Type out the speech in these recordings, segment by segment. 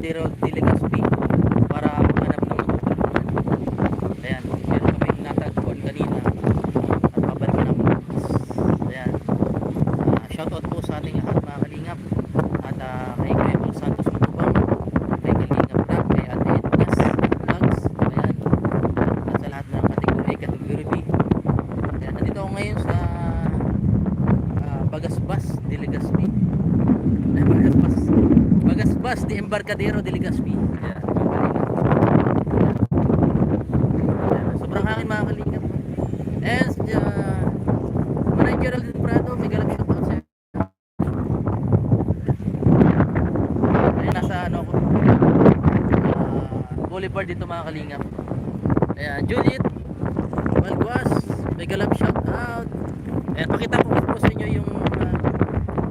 Embarcadero de Legazpi para maghanap ng matutulungan. Ayan, meron kaming natagpuan kanina at pabalik na po. Ayan, shoutout po sa ating lahat mga kalingap at kay Kuya Bal Santos Matubang, kay Kalingap Rap, kay Ate Ednas Vlogs, ayan, at sa lahat ng kategory B. Ayan, nandito ako ngayon sa Bagasbas de Legazpi. Bagasbas de Embarcadero de Legazpi. Ayan, sobrang hangin mga kalingap. And Manay Geraldine Prado, may galap shoutout sa'yo. Ayan, nasa ano ako, Boulevard dito mga kalingap. Ayan, Juliet Balguas, may galap shoutout. Ayan, pakita ko po sa inyo yung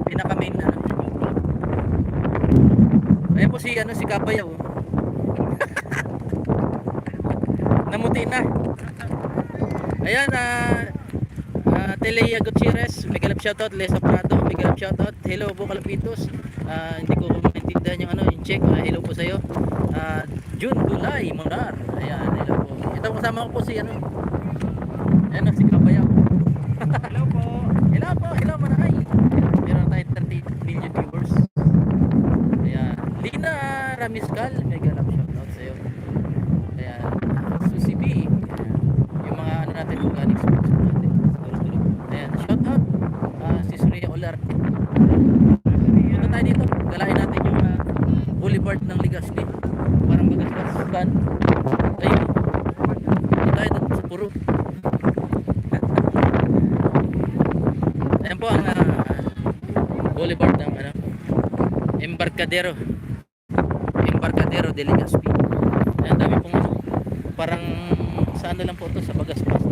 pinaka main ano. Ayan po si Kabayaw. Namuti na. Ayan, Telea Gutierrez, may galap shoutout. Lesa Prado, may galap shoutout. Hello po Kalapitos. Hindi ko maintindihan yung yung check. Hello po sa iyo. June Gulay Monar. Ayan, hello po. Ito kasama ko po si Ayan si Kabayaw. Hello po. Hello po, hello Manay. Meron tayo 30 million viewers. Ayan, Lina Ramiscal, may galap shoutout sa iyo. Ayan, Susie B. Yung mga natin organic sports natin. Ayan, shoutout si Surya Olarte. Punta tayo dito, galain natin yung boulevard ng Legazpi. Parang Bagasbas. Ayun, punta tayo dito sa Puro. Ayan po ang boulevard ng Embarcadero de Legazpi. Ayan, dami pong parang sa lang po ito, sa Bagasbas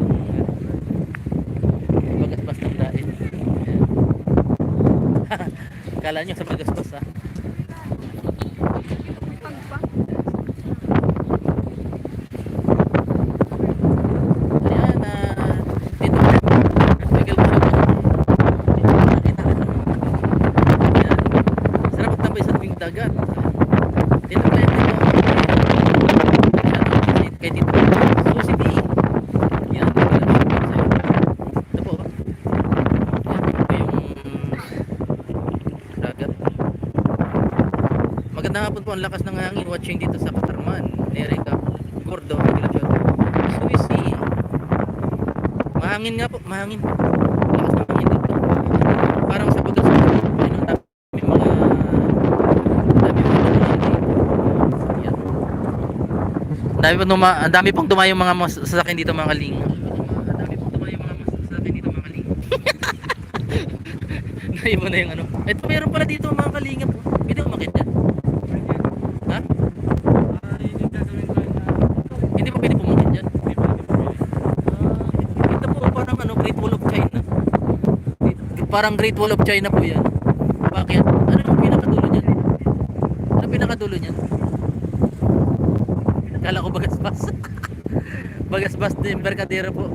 ng Daet. Kala nyo sa Bagasbas ha. Dagat. Tinatay dito. Kay dito. Susi B. Yan. Ito po. Yan yung dagat. Magandang hapon po. Ang lakas ng hangin. Watching dito sa Katarman. Nereka. Gordo. Susi. Mahangin nga po. Mahangin. Lakas ng hangin dito. Parang sa Bagasbas. Ang dami pong tumayong mga sasakyan dito mga kaling. Naibo na yung Ito meron pala dito mga kalingap. Pwede umakit yan. Ha? Hindi pa pwede pumakit yan. Ito po parang Great Wall of China. Parang Great Wall of China po yan. Bakit? Ano yung pinakadulo niyan? Ano pinakadulo niyan? Kala ko Bagasbas. Bagasbas de Embarcadero po.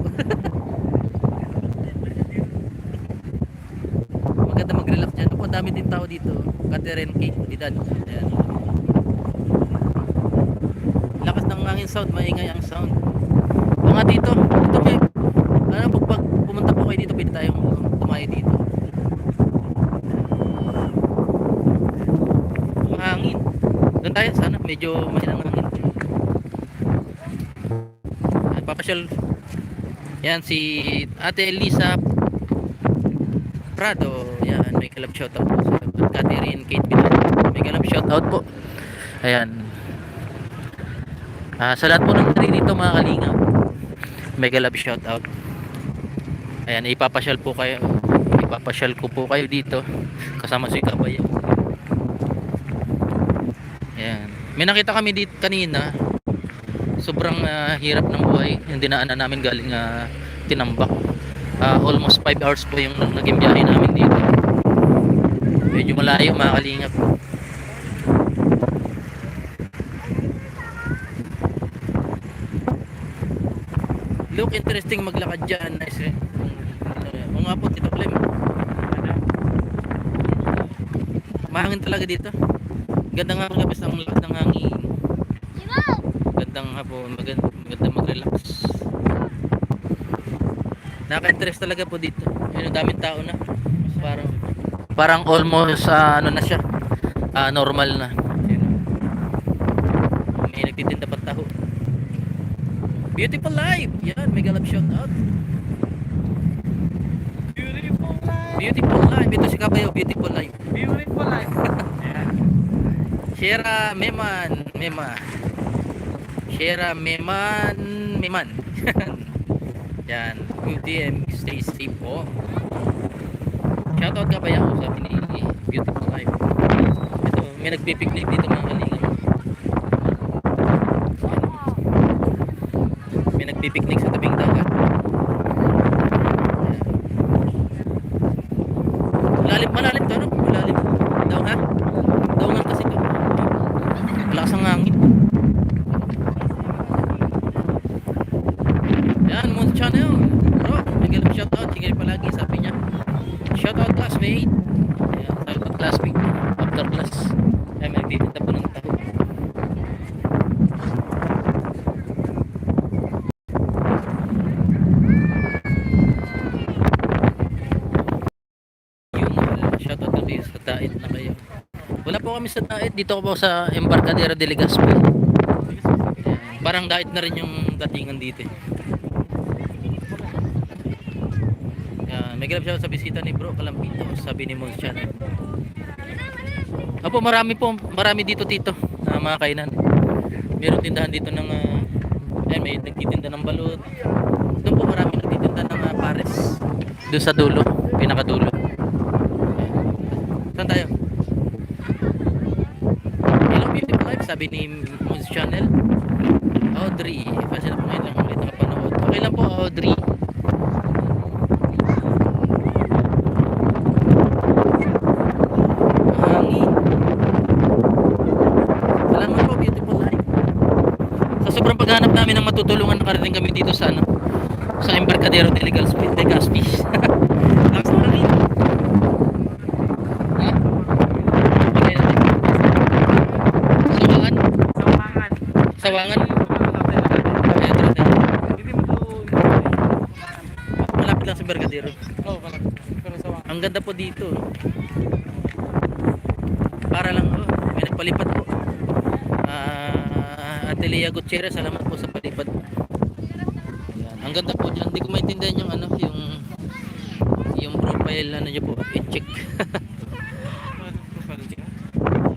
Maganda mag-relax dyan. Ang dami din tao dito. Catherine Kate Didan. Ayan. Lakas ng hangin sound. Maingay ang sound. Mga dito. Ito may pag pumunta po kayo dito, pwede tayong tumayo dito. Mahangin. Doon tayo sana. Medyo mahinang hangin. Papasyal. Yan si Ate Elisa Prado. Yan, may galap shoutout po sa Catherine Kate Bilan. May galap shoutout po. Ayan. Sa lahat po ng dito mga kalinga, may galap shoutout. Ayan, ipapasyal po kayo. Ipapasyal ko po kayo dito kasama si Kabayaw. Ayan. May nakita kami dito kanina. Sobrang hirap ng buhay yung dinaanan namin galing Tinambak. Almost 5 hours po yung naging biyahe namin dito. Medyo malayo mga kalingap. Look, interesting maglakad dyan. Nice eh. O nga po, Tito Clem. Mahangin talaga dito. Gandang hapon kapis ang lakas ng hangin. Gandang hapon, magandang mag-relax. Nakaka-interest talaga po dito. Ayun, ang daming tao na. Parang parang almost ano na siya. Normal na. Ayun. May nagtitinda pa taho. Beautiful life. Yan, mega love shout out. Beautiful life. Beautiful life. Ito si Kabayo, beautiful life. Beautiful life. Ayan. Shera Meman, Mema. Shera Meman, Meman. Yan. UTM, stay safe po. Shoutout Kabayo, sabi ni Beautiful Life. Ito, may nagpipiknik dito mga kalingan. May nagpipiknik sa tabing dagat. Malalim to, no? Malalim. Daw nga? Daw nga kasi to. Lakas ang hangin. Yan, Moon Channel. Bro, nagalang shoutout. Sige palagi, sabi niya. Shoutout classmate. Ayan, shoutout classmate. After class. Ay, may nagtitinda po ng taho. Shoutout kami sa Dait na kayo. Wala po kami sa Dait. Dito po sa Embarcadero de Legazpi. Ayan, parang Dait na rin yung datingan dito. May grab siya sa bisita ni Bro Kalampito, sabi ni Mons Channel. Apo, marami dito na mga kainan. Meron tindahan dito ng may nagtitinda ng balut. Doon po marami nagtitinda ng pares. Doon sa dulo, pinakadulo. Saan tayo? Hello beautiful life, sabi ni Mons Channel. Audrey, kasi na po ngayon lang ulit nakapanood. Okay lang po Audrey. Sobrang paghanap namin ng matutulungan, nakarating kami dito sa sa Embarcadero de Legazpi. Lakas na rin. Ha? Sawangan? Sawangan? Malapit lang sa Embarcadero. Oo, malapit. Pero sawangan. Ang ganda po dito. Para lang may nagpalipat po. Atelia Gutierrez, salamat po sa palipad. Yan. Ang ganda po dyan. Hindi ko maintindihan yung profile niyo po. I-check.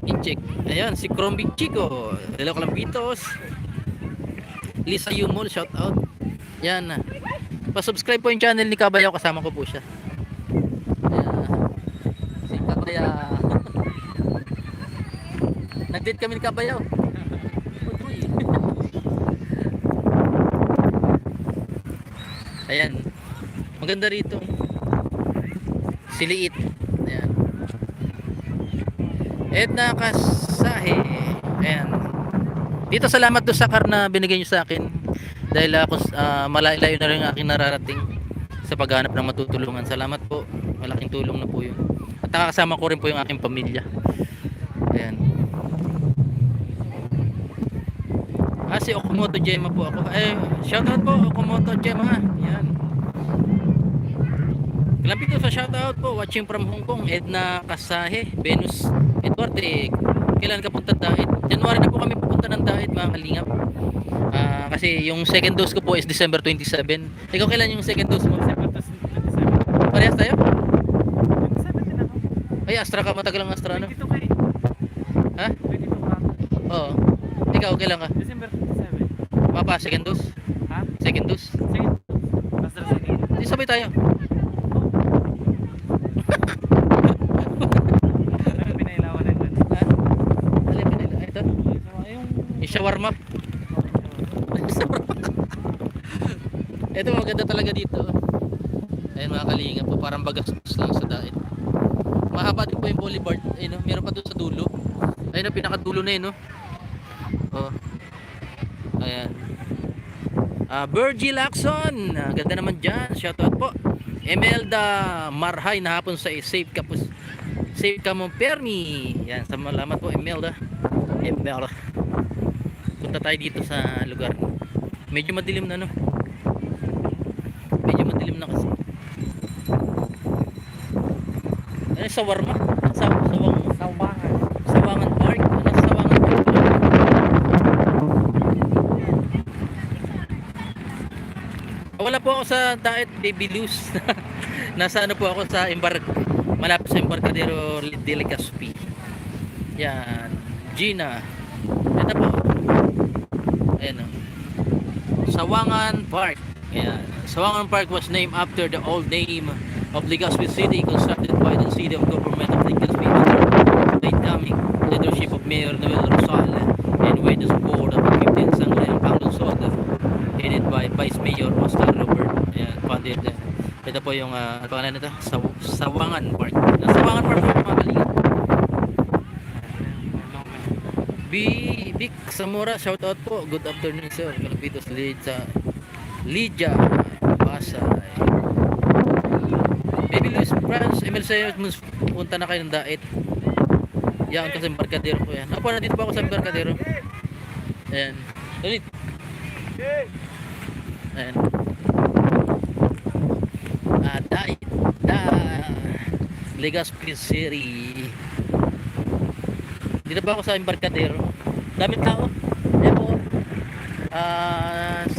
I-check. Ayan, si Crombie Chico. Hello Kalampitos. Lisa Yumol, shout out. Yan. Pa-subscribe po yung channel ni Kabayo, kasama ko po siya. Ayan. Si Kabaya. Nag-date kami ni Kabayo. Ayan. Maganda rito. Siliit. Ayan. Edna Kasahe. Ayan. Dito salamat do sa car na binigay niyo sa akin. Dahil malayo na rin ang aking nararating sa paghanap ng matutulungan. Salamat po. Malaking tulong na po yun. At nakakasama ko rin po yung aking pamilya. Ayan. Si Okumoto Gemma po ako. Shoutout po Okumoto Gemma. Yan. Kalampito sa shoutout po. Watching from Hong Kong. Edna Kasahe. Venus Eduarte. Kailan ka punta Dait? January na po kami pupunta ng Dait mga kalingap. Kasi yung second dose ko po is December 27. Ikaw kailan yung second dose mo? December 27. Parehas tayo? 27 din ako. Ay, Astra ka. Matagal ang Astra, no? 22 ka eh. Ha? 22 ka. Oo. Ikaw, kailan ka? December 27. Papa, second dose? Ha? Second dose? Second. Astra second. Di sabay tayo. Ano pinailawan na yun? Ha? Alin pinila? Ito? Yung shawarma. Ito maganda talaga dito. Ayun mga kalinga po, parang bagastos lang sa Dait. Mahaba din po yung boulevard. Ayun, no? Meron pa doon sa dulo. Ayun na, pinakadulo na yun, no? Oh. Ayan. Virgil Lacson, ganda naman dyan. Shoutout po. Emelda Marhay, na hapon sa safe ka po. Safe ka mo, Permi. Yan, salamat po, Imelda. Imelda. Punta tayo dito sa lugar. Medyo madilim na, no? Medyo madilim na kasi. Ano, sawarma? Sawangan. Sawangan Park? Ano, Sawangan Park? Wala po ako sa Daet Baby Luz. Nasa ano po ako sa malapit sa Embarcadero de Legazpi. Yan. Gina. Ito po. Ayan o. Sawangan Park. Ayan. Sawangan Park was named after the old name of Legazpi City, constructed by the city of government of Legazpi under the incoming leadership of Mayor Noel Rosal and with the support of the 15th Sangguniang Panglunsod headed by Vice Mayor Oscar Robert. Ayan, funded. Ito po yung ano pangalan nito? Sawangan Park. Sawangan Park po mga kalinga. Vic Zamora, shout out po. Good afternoon sir. Kalapitos Lydia Pasay. Baby Luis France, Emil Sayers, punta na kayo ng Daet. Yan, kasi Embarcadero po yan. Ako, nandito pa ako sa Embarcadero. Ayan. Ulit. Ayan. Daet. Legazpi City. Dito ba ako sa Embarcadero? Daming tao. Ayan po.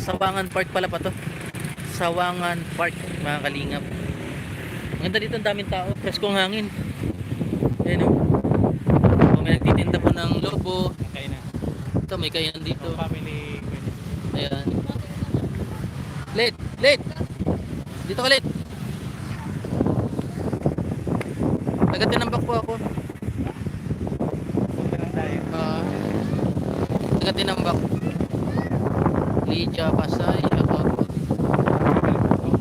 Sawangan Park pala pa to. Sawangan Park, mga kalingap. Ang ganda dito, ang daming tao. Preskong hangin. Ayan o. May nagtitinda po ng lobo. Kainan. Ito, may kainan dito. Family. Ayan. Late. Dito ka late. Taga-Tinambak po ako. Punta lang tayo. Taga-Tinambak. Lydia Pasay. Ako.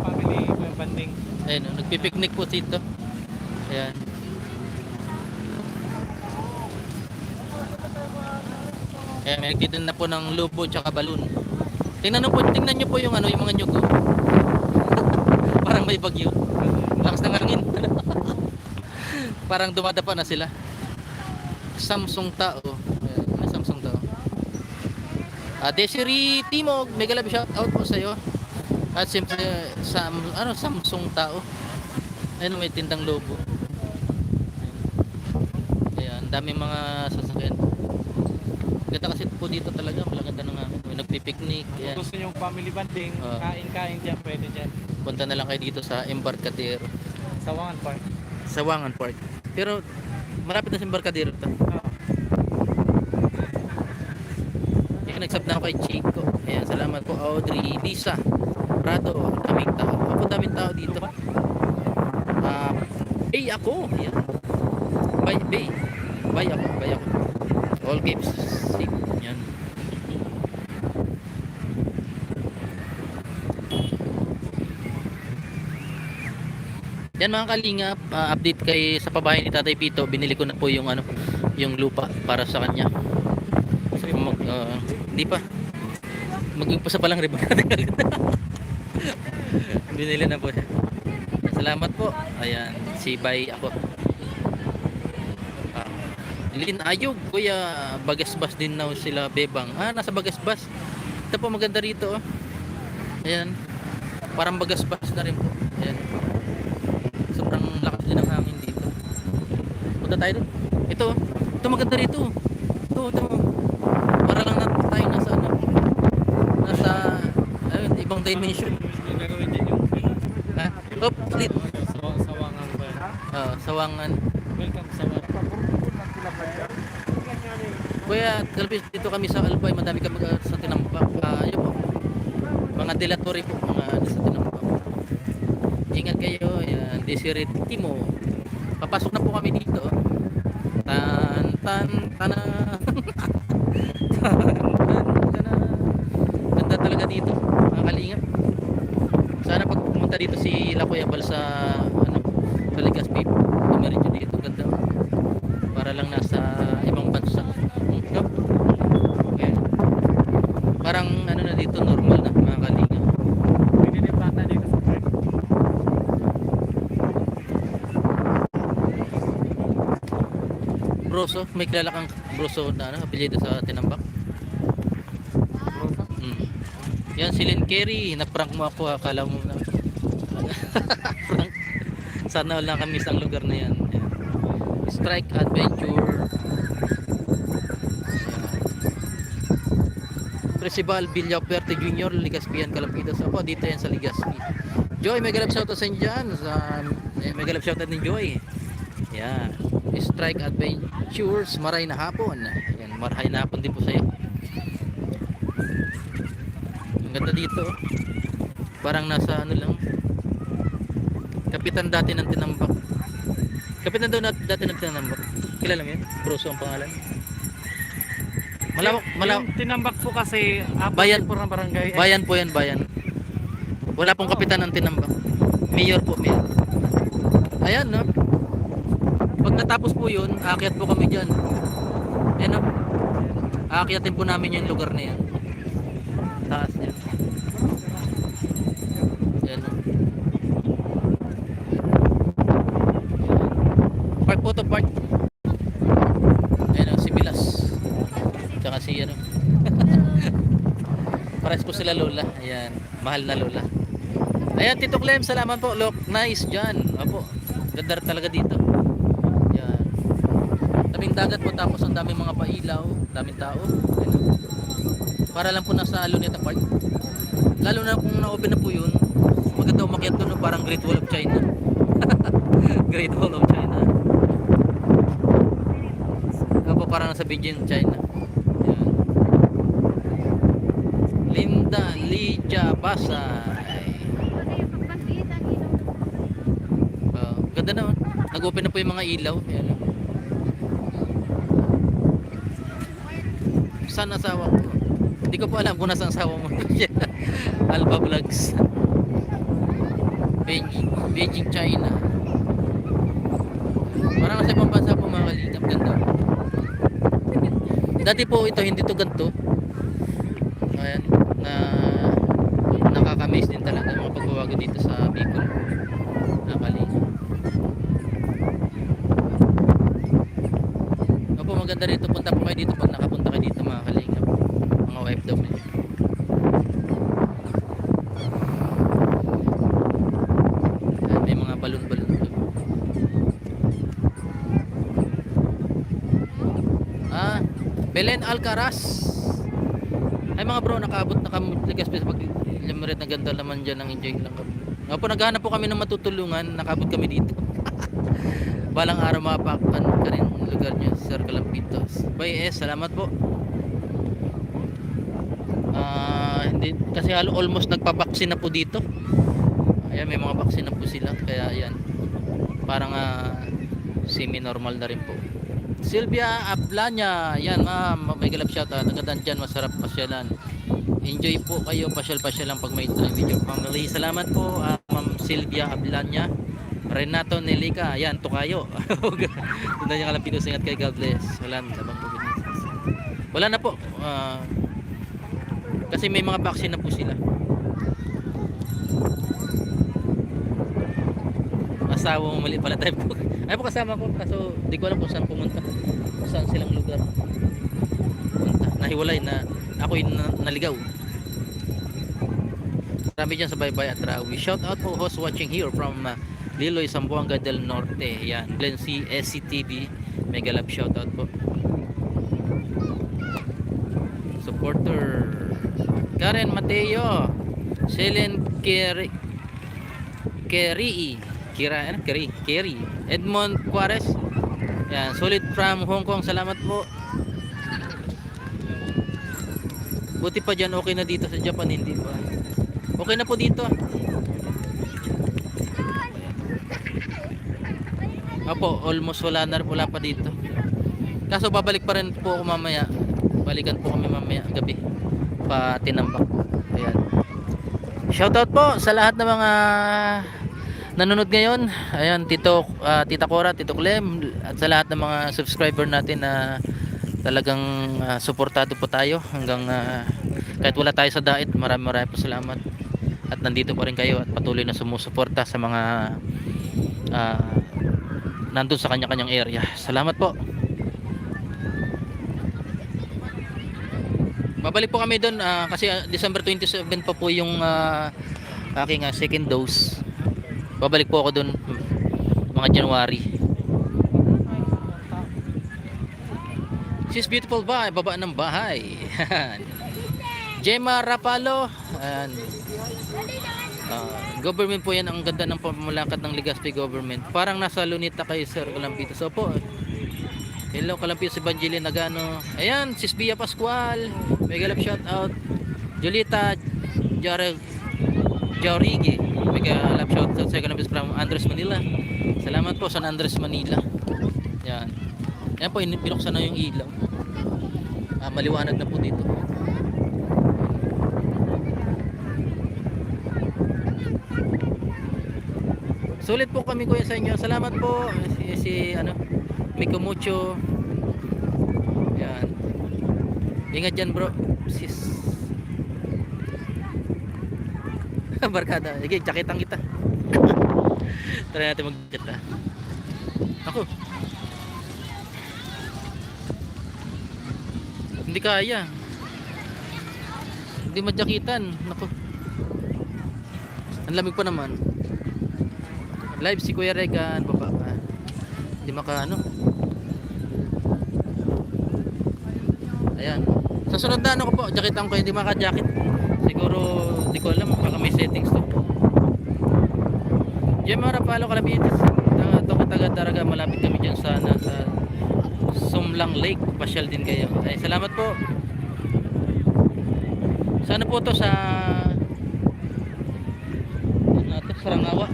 Family. Banding. Ayan o, nagpipiknik po dito. Ayan. Ayan, may nagtitinda po ng lobo tsaka balon. Tingnan nyo po yung yung mga nyugo. Parang may bagyo. Lakas ng hangin. Parang dumadapa na sila. Samsung tao. Ayan, may Samsung tao. Desiree Timog, mega love shout out po sa iyo. At siyempre Samsung tao. Ayun, may tindang lobo. Ayan, daming mga sasakyan. Ganda kasi po dito talaga, malaganda ng hangin. May nagpipiknik. Ayan. Kung gusto nyo family banding, kain-kain dyan, pwede dyan. Punta na lang kayo dito sa Embarcadero. Sawangan Park. Sawangan Park. Pero malapit na sa Embarcadero to. Ayan, nagsab na ako kay Chico. Ayan, salamat po Audrey, Lisa, Prado, daming tao. Ako daming tao dito. Bay ako. Ayan. Bay ako. All games. Yan. Yan mga kalingap, update kay sa pabahay ni Tatay Pito. Binili ko na po yung yung lupa para sa kanya. So, hindi pa. Mag-umpisa pa lang rin. Binili na po siya. Salamat po. Ayan, si Bay ako. Lin Ayog, kuya, Bagasbas din na sila Bebang. Nasa Bagasbas. Ito po maganda rito, oh. Ayan. Parang Bagasbas na rin po. Ayan. Sobrang lakas din ng hangin dito. Punta tayo doon. Ito maganda rito. Ito. Para lang natin tayo nasa ibang dimension. Split. Sawangan Park. Sawangan. Welcome sa Sawangan. Kuya, kalbis dito kami sa Albay, madami kami sa Tinambak. Yun po. Mga delatory po, mga sa Tinambak. Ingat kayo, yan, Desiree Timo. Papasok na po kami dito. Tana. Ganda talaga dito, mga kalingap. Sana pag pumunta dito si Kuya Bal sa sa Legazpi, dumiretso dito, ganda. Para lang nasa ibang bansa. No? Okay. Parang na dito, normal na mga kalingap. Pwede din bata dito sa park. Broso, may kilala kang Broso na ano, apelyido sa Tinambak? Rosa. Yan si Lynn Carey, na-prank mo ako, akala mo na. Prank. Sana wala kami sa lugar na yan. Yan. Strike Adventure. Principal Villaperte Jr. Legazpi Calapitas. Ako dito yan sa Legazpi. Joy, may galap shoutout sa inyo dyan. May galap shoutout ni Joy. Yan. Strike Adventures. Maray na hapon. Yan, maray na hapon din po sa'yo. Ang ganda dito. Parang nasa ano lang. Kapitan dati ng Tinambak. Kapitan daw dati ng Tinambak. Kilala mo yun? Broso ang pangalan. Malawak. Yung Tinambak po kasi Bayan. po ng barangay. Bayan po yan, bayan. Wala pong kapitan ng Tinambak. Mayor po, mayor. Ayan, no? Pag natapos po yun, aakyat po kami dyan. Ayan, no? Aakyatin po namin yung lugar na yan. Taas yan. Ayan, no? Park po to, park. Ayan, no? Si Bilas. Tsaka si, ano? Pares po sila lola. Ayan, mahal na lola. Ayan, Tito Clem, salamat po. Look, nice dyan. Apo, ganda talaga dito. Ayan. Daming dagat po, tapos ang daming mga pailaw, daming tao. Ayan. Para lang po nasa Luneta Park. Lalo na kung na-open na po yun, maganda umakyat doon, no? Parang Great Wall of China. Great Wall of China. Apo, parang nasa Beijing, China. Ayan. Linda Lydia Basa. Ganda naman. Nag-open na po yung mga ilaw. Ayan. Saan asawa ko? Hindi ko po alam kung nasaan asawa mo. Alba Vlogs. Beijing, China. Parang nasa ibang bansa po mga kalingap. Ganda. Dati po ito, hindi to ganito. Ayan. Na nakakamiss din talaga mga pagbabago dito sa Bicol. Nakalingap. Maganda rito, punta po kayo dito pag nakapunta kayo dito mga kalingap, mga OFW. May mga balon-balon doon. Belen Alcaraz. Ay mga bro, nakaabot na kami Legazpi pag limurit na ganda naman dyan, ang enjoy lang kami. Opo, naghahanap po kami ng matutulungan, nakabot kami dito. Balang araw mapakan ka rin lugar nyo, Sir Calampitos. Bye salamat po. Hindi, kasi almost nagpabaksin na po dito. Ayan, may mga baksin na po sila. Kaya ayan, parang semi-normal na rin po. Sylvia Aplanya, yan ma'am, may galap shoutout. Nagandaan dyan, masarap pasyalan. Enjoy po kayo, pasyal-pasyal lang pag may video family. Salamat po, ma'am Sylvia Aplanya. Renato Nelica, yan, Tukayo. Tunda niya Calampitos, ingat kay God bless. Wala na po. Kasi may mga vaccine na po sila. Asawa mo mali pala tayo po. Ay po kasama ko, kaso di ko alam kung saan pumunta. Kung saan silang lugar punta. Nahiwalay na, ako yung naligaw. Marami dyan sa Baybay at Rawi. Shout out po host watching here from Liloy, Zamboanga del Norte. Yan, Glen C, SCTV. Mega love shoutout po. Supporter Karen Mateo, Selen Keri, Edmond Juarez. Yan, solid from Hong Kong. Salamat po. Buti pa dyan, okay na dito sa Japan, hindi pa. Okay na po dito. Opo, almost wala pa dito. Kaso babalik pa rin po ako mamaya. Balikan po kami mamaya gabi pa Tinambak. Ayan. Shoutout po sa lahat ng mga nanonood ngayon. Ayan, Tita Cora, Tito Clem, at sa lahat ng mga subscriber natin na talagang suportado po tayo hanggang kahit wala tayo sa dait. Maraming po salamat. At nandito pa rin kayo at patuloy na sumusuporta sa mga nandun sa kanya-kanyang area. Salamat po. Babalik po kami doon kasi December 27 pa po yung aking second dose. Babalik po ako doon mga January. She's beautiful ba? Baba ng bahay. Gemma Rapalo. And, government po yan. Ang ganda ng pamulakad ng Legazpi government. Parang nasa Lunita kayo, Sir Calampito. So po, hello Calampito, si Evangeline Nagano. Ayan, Sis Bia Pascual. Mega love shout out. Julita Jaurigi. Mega love shout out sa Calampito from Andres Manila. Salamat po San Andres Manila. Yan. Yan po, binuksan na yung ilaw. Maliwanag na po dito. Sulit po kami kuya sa inyo. Salamat po si Miko Mucho. Yan. Ingat dyan bro. Sis. Barkada. Sige, jaketan kita. Try natin mag-jet Ako. Hindi kaya. Hindi madyakitan. Nako. Ang lamig pa naman. Live si Kuya Regan, baba ka. Hindi maka Ayan. Sa sunod na ko po, jaketan ko, hindi maka-jacket. Siguro, di ko alam, baka may settings to. Gemma Rapalo Calapitas. Ito Kataga Daraga, malapit kami dyan sa Sumlang Lake. Pasyal din kayo. Ay, salamat po. Sana po to sa Sarangawa.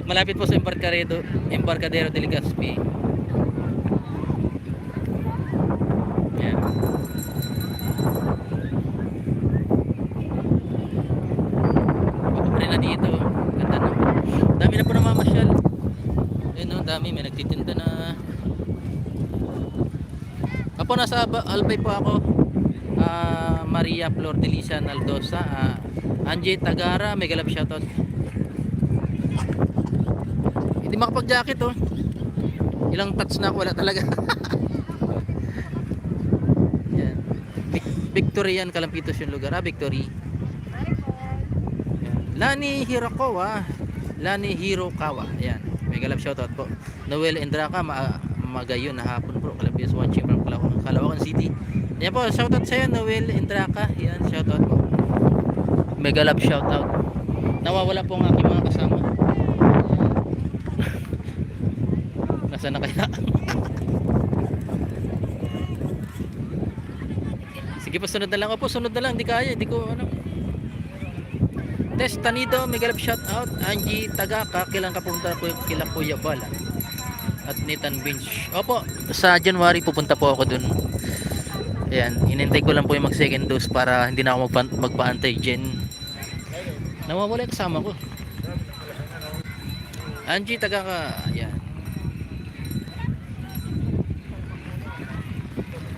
Malapit po sa Embarcadero de Legazpi. Yan. Papabre na dito. Ganda na. Dami na po namamasyal. Ayun, dami. May nagtitinda na. Apo, nasa Albay po ako. Maria Flor de Lisa Naldosa. Angie Tagara, mega love shoutout. Hindi makapag-jacket oh. Ilang touch na ako, wala talaga. Yan. Victorian Calampitos yung lugar. Victory. Yan. Lani Hirokawa. Lani Hirokawa. Yan. Mega love shoutout po. Noel Endraka, magayon na hapon bro. Calampitos watching from Caloocan City. Yan po, shoutout sa'yo Noel Endraka. Yan, shoutout po. Mega love shoutout. Nawawala po ang aking mga kasama. Nasaan na kaya? Sige po, sunod na lang. Opo, sunod na lang. Hindi kaya. Hindi ko Tess Tanido, mega love shoutout. Angie Tagaka, kailan kapunta po kila Kuya Bala at Nathan Bench. Opo, sa January pupunta po ako dun. Ayan, inintay ko lang po yung mag second dose para hindi na ako magpa-antigen. Nawawala yung kasama ko. Angie Tagaka. Ayan.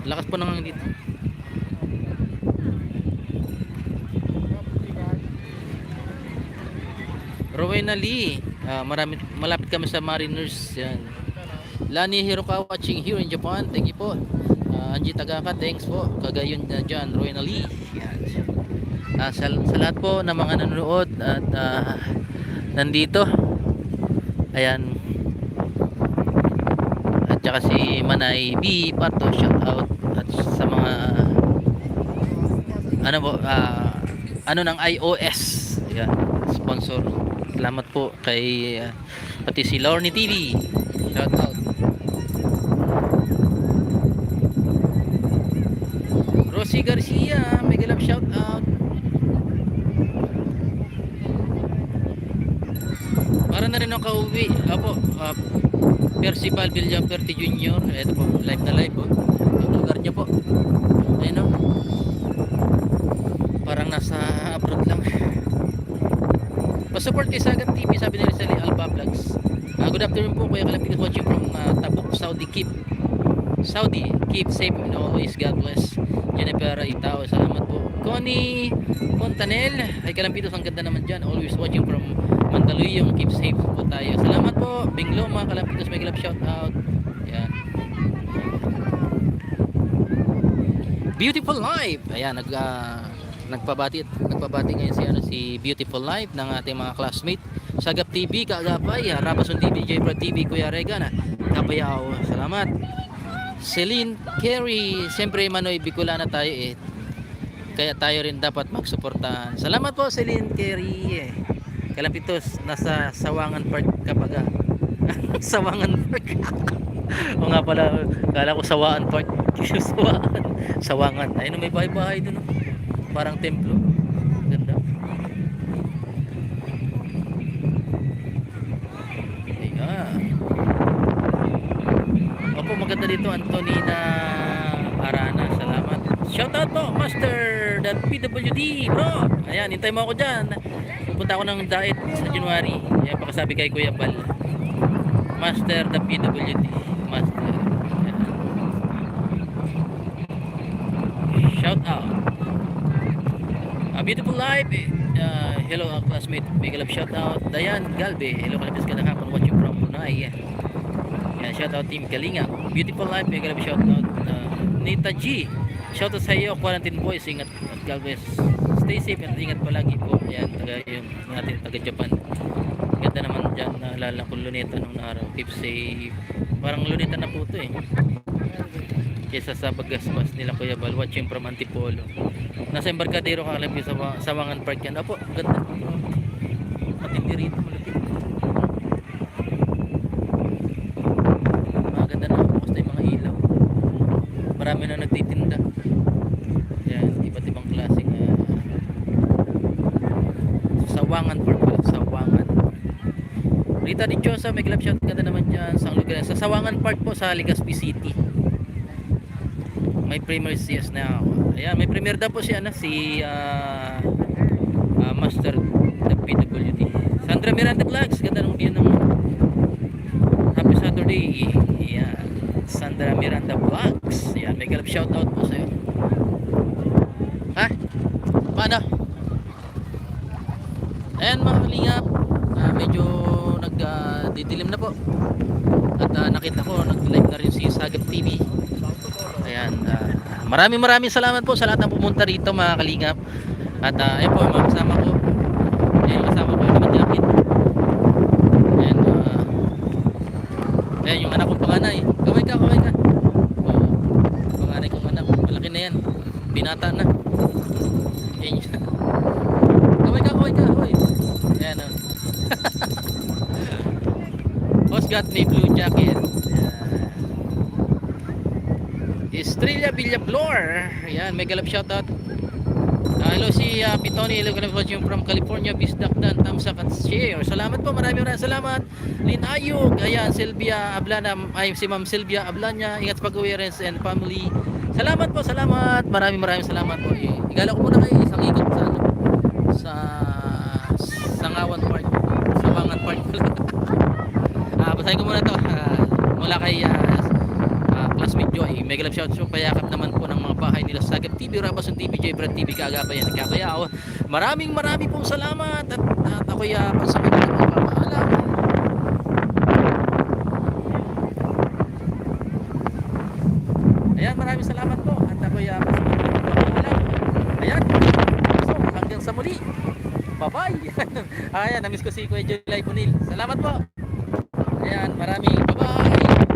Lakas po naman dito. Rowena Lee. Malapit kami sa Mariners. Yan. Lani Hirokawa watching here in Japan. Thank you po. Angie Tagaka, thanks po. Kagayon na dyan, Rowena Lee. Yan. Sa lahat po ng mga nanonood at nandito. Ayan. At saka si Manay B. Pato, shout out. At sa mga ng iOS. Ayan. Sponsor. Salamat po kay pati si Lorny TV. Shout out. Rosie Garcia, mega love shout out. Para na rin ako kauwi. Apo, Percival Villamperte Jr. Ito po, live na live po. Yung lugar niya po. Ayun o. Parang nasa abroad lang. Pa-support kay Sagat TV, sabi ni Rizali Alba Vlogs. Good afternoon po, Kuya Kalapit watching from Tabuk, Saudi. Keep safe and always, God bless. Jennifer Itao, salamat po. Connie Fontanel, ay Kalampitos, ang ganda naman dyan. Always watching from Mandaluyong, keep safe po tayo. Salamat po. Binglo, mga Kalampitos, may glove shout out. Yan. Beautiful Life. Ayan, nagpabati ngayon si Beautiful Life ng ating mga classmate. Sagap TV, Kaagapay, Rabason TV, Jaybrad TV, Kuya Regan, Kapayaw. Salamat. Celine Carey, siyempre Manoy Bicolana tayo eh. Kaya tayo rin dapat magsuportahan. Salamat po Celine Carey. Kalampitos, nasa Sawangan Park kapag Sawangan Park. O nga pala, kala ko Sawaan Park. Sawaan. Sawangan. Ayun, may bahay-bahay doon. Oh. Parang templo. Ganda. Ayan. Opo, maganda dito Antonina Arana. Salamat. Shoutout po, Master the PWD, bro. Ayan, hintay mo ako dyan. Pupunta ako ng diet sa January. Ayan, pakasabi kay Kuya Bal. Master the PWD. Master. Ayan. Shout out. A beautiful life. Hello, classmate. Big love shout out. Dayan Galbe. Hello, kalabis ka na hapon. Watching from Brunei. Ayan, shout out Team Kalinga. Beautiful life. Big love shout out. Nita G. Shout out sa iyo, Quarantine Boys. Ingat at Galvez. Stay safe at ingat palagi po. Ayan, taga yung natin taga Japan. Ganda naman dyan. Naalala ko luneta nung araw. Keep safe. Parang luneta na po ito eh. Kesa sa bagasbas nila Kuya Bal. Watching from Antipolo. Nasa Embarcadero ka alam sa Sawangan Park yan. Apo, ganda. Matindi rito. Malapit. Maganda na. Basta yung mga ilaw. Marami na nagtitinda. Yan, iba't ibang klaseng Sawangan Park pala. Sawangan. Rita Di Diosa, may club shot ka na naman dyan sa lugar. Sa Sawangan Park po sa Legazpi City. May premiere yes na ako. Ayan, may premiere daw po si Master the PWD. Sandra Miranda Vlogs, ganda ng view ng Happy Saturday. Ayan, Sandra Miranda Vlogs. Ayan, may club shout out po sa'yo. Ha? Paano? Ayan mga kalingap, medyo nagdidilim na po. At nakita ko, nag-live na rin si Sagap TV. Ayan, maraming salamat po sa lahat ng pumunta rito mga kalingap. At ayun po, mga kasama ko. Ayan, kasama ko yung naman-lapit. Ayan, ayan yung anak kong panganay. Kaway ka. Oh, panganay kong anak, malaki na yan. Binata na. Ayan yun. Kaway ka. Hoy. Ayan o. Boss got me blue jacket. Estrella Villaflor. Ayan, mega love shoutout. Hello si Pitoni. Hello, watching from California. Bisdakdan, tamsak at share. Salamat po, maraming salamat. Lin Ayug. Ayan, Sylvia Ablana. Ay, si Ma'am Sylvia Ablana. Ingat sa pag-uwi and family. Salamat po, salamat. Maraming salamat po. Igala ko muna kayo isang ikot sa Sangawan Park. Sawangan Park. Basahin ko muna to. Mula kay classmate Joy, mega love shout out. Payakap naman po ng mga bahay nila Sagap TV, Rabason TV, Jaybrad TV, Kaagapay, Nagkapayaw. Maraming pong salamat at ako'y pansamit ng mga pamaalam. Ayan, maraming salamat po at ako'y pansamit ng mga pamaalam. Ayan, so hanggang sa muli. Bye-bye. Ayan, namiss ko si Kuya July Punil. Salamat po. Ayan, bye-bye.